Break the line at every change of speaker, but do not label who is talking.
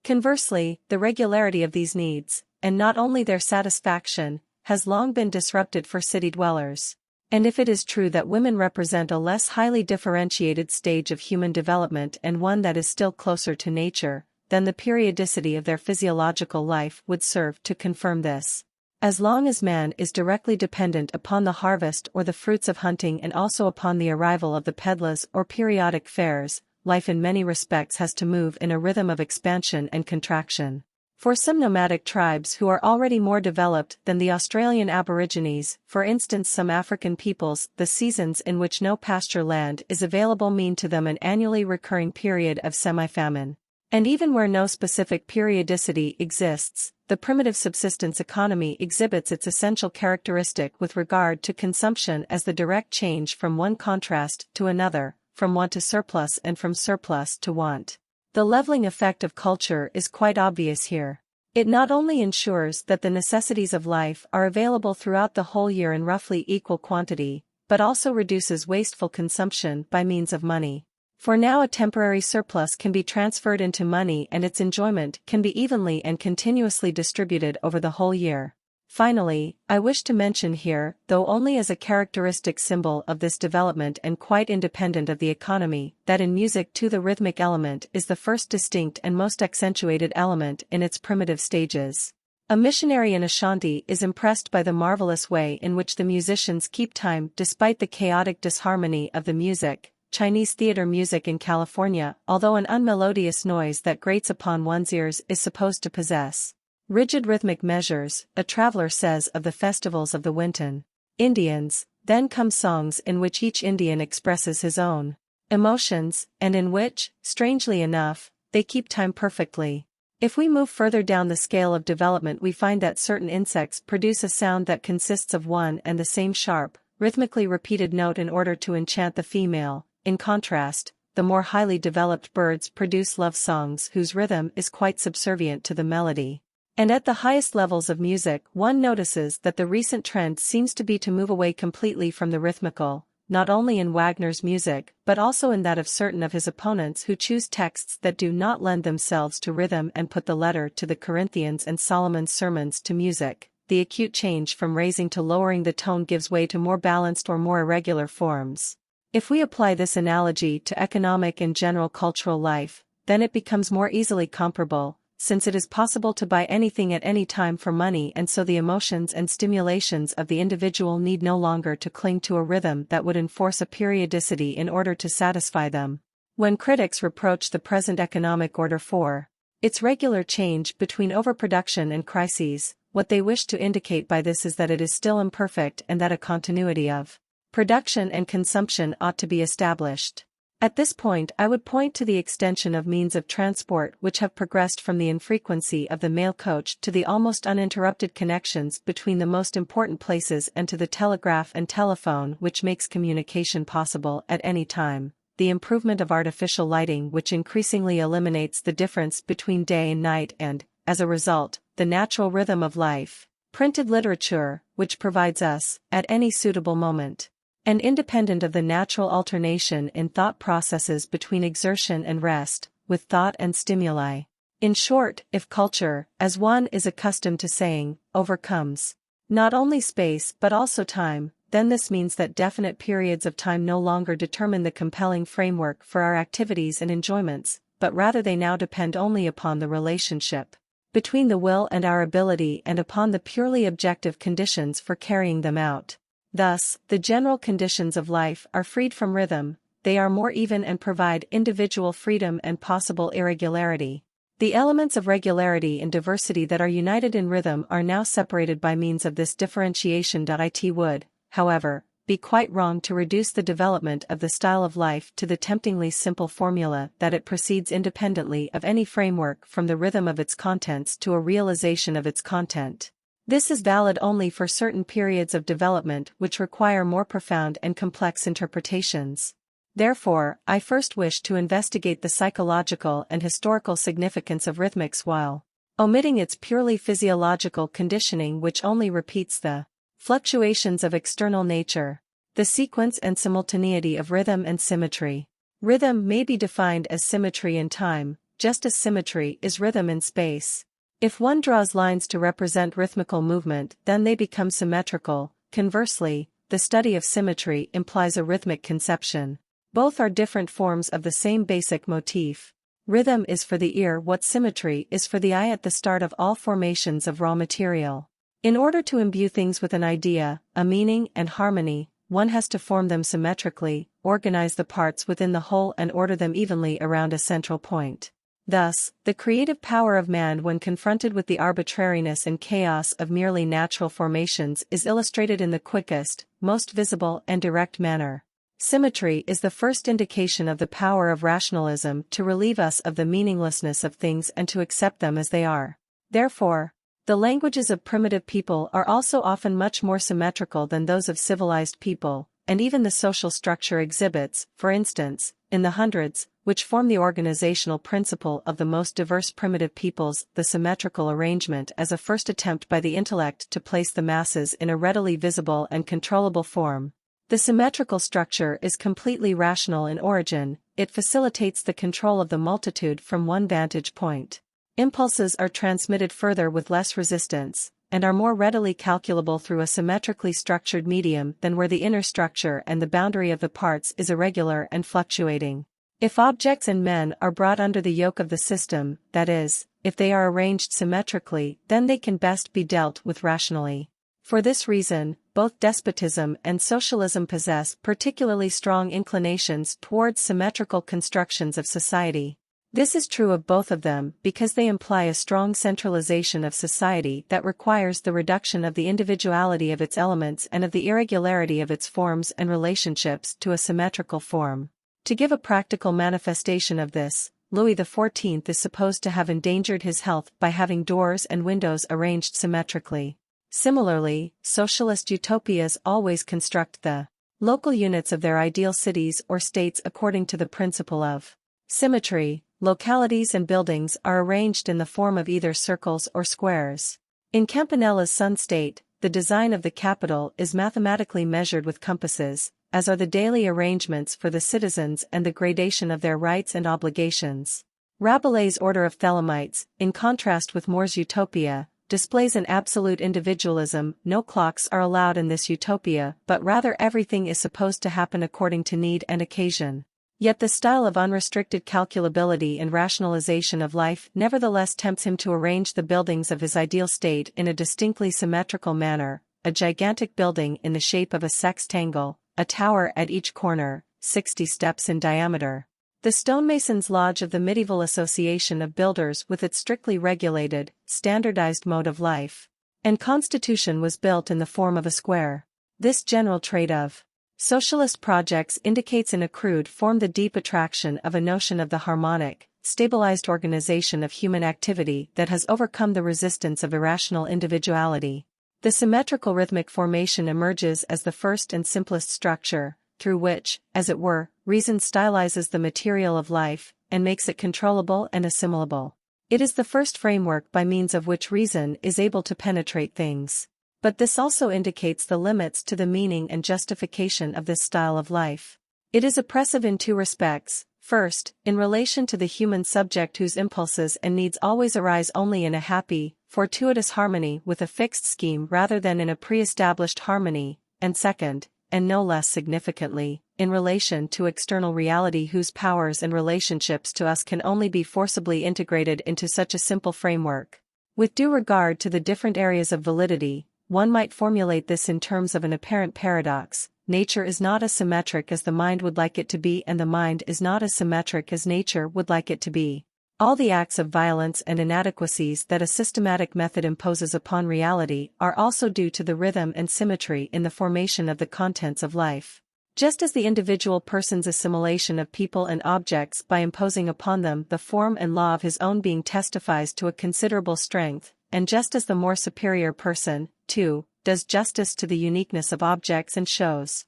Conversely, the regularity of these needs, and not only their satisfaction, has long been disrupted for city dwellers. And if it is true that women represent a less highly differentiated stage of human development and one that is still closer to nature, then the periodicity of their physiological life would serve to confirm this. As long as man is directly dependent upon the harvest or the fruits of hunting and also upon the arrival of the pedlars or periodic fairs, life in many respects has to move in a rhythm of expansion and contraction. For some nomadic tribes who are already more developed than the Australian Aborigines, for instance some African peoples, the seasons in which no pasture land is available mean to them an annually recurring period of semi-famine. And even where no specific periodicity exists, the primitive subsistence economy exhibits its essential characteristic with regard to consumption as the direct change from one contrast to another, from want to surplus and from surplus to want. The leveling effect of culture is quite obvious here. It not only ensures that the necessities of life are available throughout the whole year in roughly equal quantity, but also reduces wasteful consumption by means of money. For now a temporary surplus can be transferred into money and its enjoyment can be evenly and continuously distributed over the whole year. Finally, I wish to mention here, though only as a characteristic symbol of this development and quite independent of the economy, that in music too the rhythmic element is the first distinct and most accentuated element in its primitive stages. A missionary in Ashanti is impressed by the marvelous way in which the musicians keep time despite the chaotic disharmony of the music. Chinese theater music in California, although an unmelodious noise that grates upon one's ears, is supposed to possess rigid rhythmic measures, a traveler says of the festivals of the Winton Indians. Then come songs in which each Indian expresses his own emotions, and in which, strangely enough, they keep time perfectly. If we move further down the scale of development we find that certain insects produce a sound that consists of one and the same sharp, rhythmically repeated note in order to enchant the female. In contrast, the more highly developed birds produce love songs whose rhythm is quite subservient to the melody. And at the highest levels of music one notices that the recent trend seems to be to move away completely from the rhythmical, not only in Wagner's music but also in that of certain of his opponents who choose texts that do not lend themselves to rhythm and put the letter to the Corinthians and Solomon's sermons to music. The acute change from raising to lowering the tone gives way to more balanced or more irregular forms. If we apply this analogy to economic and general cultural life, then it becomes more easily comparable, since it is possible to buy anything at any time for money and so the emotions and stimulations of the individual need no longer to cling to a rhythm that would enforce a periodicity in order to satisfy them. When critics reproach the present economic order for its regular change between overproduction and crises, what they wish to indicate by this is that it is still imperfect and that a continuity of production and consumption ought to be established. At this point I would point to the extension of means of transport which have progressed from the infrequency of the mail coach to the almost uninterrupted connections between the most important places and to the telegraph and telephone which makes communication possible at any time, the improvement of artificial lighting which increasingly eliminates the difference between day and night and, as a result, the natural rhythm of life, printed literature, which provides us, at any suitable moment, and independent of the natural alternation in thought processes between exertion and rest, with thought and stimuli. In short, if culture, as one is accustomed to saying, overcomes not only space but also time, then this means that definite periods of time no longer determine the compelling framework for our activities and enjoyments, but rather they now depend only upon the relationship between the will and our ability and upon the purely objective conditions for carrying them out. Thus, the general conditions of life are freed from rhythm, they are more even and provide individual freedom and possible irregularity. The elements of regularity and diversity that are united in rhythm are now separated by means of this differentiation. It would, however, be quite wrong to reduce the development of the style of life to the temptingly simple formula that it proceeds independently of any framework from the rhythm of its contents to a realization of its content. This is valid only for certain periods of development which require more profound and complex interpretations. Therefore, I first wish to investigate the psychological and historical significance of rhythmics while omitting its purely physiological conditioning which only repeats the fluctuations of external nature, the sequence and simultaneity of rhythm and symmetry. Rhythm may be defined as symmetry in time, just as symmetry is rhythm in space. If one draws lines to represent rhythmical movement, then they become symmetrical. Conversely, the study of symmetry implies a rhythmic conception. Both are different forms of the same basic motif. Rhythm is for the ear what symmetry is for the eye at the start of all formations of raw material. In order to imbue things with an idea, a meaning and harmony, one has to form them symmetrically, organize the parts within the whole and order them evenly around a central point. Thus, the creative power of man when confronted with the arbitrariness and chaos of merely natural formations is illustrated in the quickest, most visible and direct manner. Symmetry is the first indication of the power of rationalism to relieve us of the meaninglessness of things and to accept them as they are. Therefore, the languages of primitive people are also often much more symmetrical than those of civilized people, and even the social structure exhibits, for instance, in the hundreds, which form the organizational principle of the most diverse primitive peoples, the symmetrical arrangement as a first attempt by the intellect to place the masses in a readily visible and controllable form. The symmetrical structure is completely rational in origin, it facilitates the control of the multitude from one vantage point. Impulses are transmitted further with less resistance, and are more readily calculable through a symmetrically structured medium than where the inner structure and the boundary of the parts is irregular and fluctuating. If objects and men are brought under the yoke of the system, that is, if they are arranged symmetrically, then they can best be dealt with rationally. For this reason, both despotism and socialism possess particularly strong inclinations towards symmetrical constructions of society. This is true of both of them because they imply a strong centralization of society that requires the reduction of the individuality of its elements and of the irregularity of its forms and relationships to a symmetrical form. To give a practical manifestation of this, Louis XIV is supposed to have endangered his health by having doors and windows arranged symmetrically. Similarly, socialist utopias always construct the local units of their ideal cities or states according to the principle of symmetry. Localities and buildings are arranged in the form of either circles or squares. In Campanella's Sun State, the design of the capital is mathematically measured with compasses, as are the daily arrangements for the citizens and the gradation of their rights and obligations. Rabelais' order of Thelemites, in contrast with More's utopia, displays an absolute individualism. No clocks are allowed in this utopia, but rather everything is supposed to happen according to need and occasion. Yet the style of unrestricted calculability and rationalization of life nevertheless tempts him to arrange the buildings of his ideal state in a distinctly symmetrical manner, a gigantic building in the shape of a sextangle, a tower at each corner, 60 steps in diameter. The stonemason's lodge of the medieval association of builders with its strictly regulated, standardized mode of life and constitution was built in the form of a square. This general trait of socialist projects indicates in a crude form the deep attraction of a notion of the harmonic, stabilized organization of human activity that has overcome the resistance of irrational individuality. The symmetrical rhythmic formation emerges as the first and simplest structure, through which, as it were, reason stylizes the material of life, and makes it controllable and assimilable. It is the first framework by means of which reason is able to penetrate things. But this also indicates the limits to the meaning and justification of this style of life. It is oppressive in two respects. First, in relation to the human subject whose impulses and needs always arise only in a happy, fortuitous harmony with a fixed scheme rather than in a pre-established harmony, and second, and no less significantly, in relation to external reality whose powers and relationships to us can only be forcibly integrated into such a simple framework. With due regard to the different areas of validity, one might formulate this in terms of an apparent paradox. Nature is not as symmetric as the mind would like it to be, and the mind is not as symmetric as nature would like it to be. All the acts of violence and inadequacies that a systematic method imposes upon reality are also due to the rhythm and symmetry in the formation of the contents of life. Just as the individual person's assimilation of people and objects by imposing upon them the form and law of his own being testifies to a considerable strength, and just as the more superior person, too, does justice to the uniqueness of objects and shows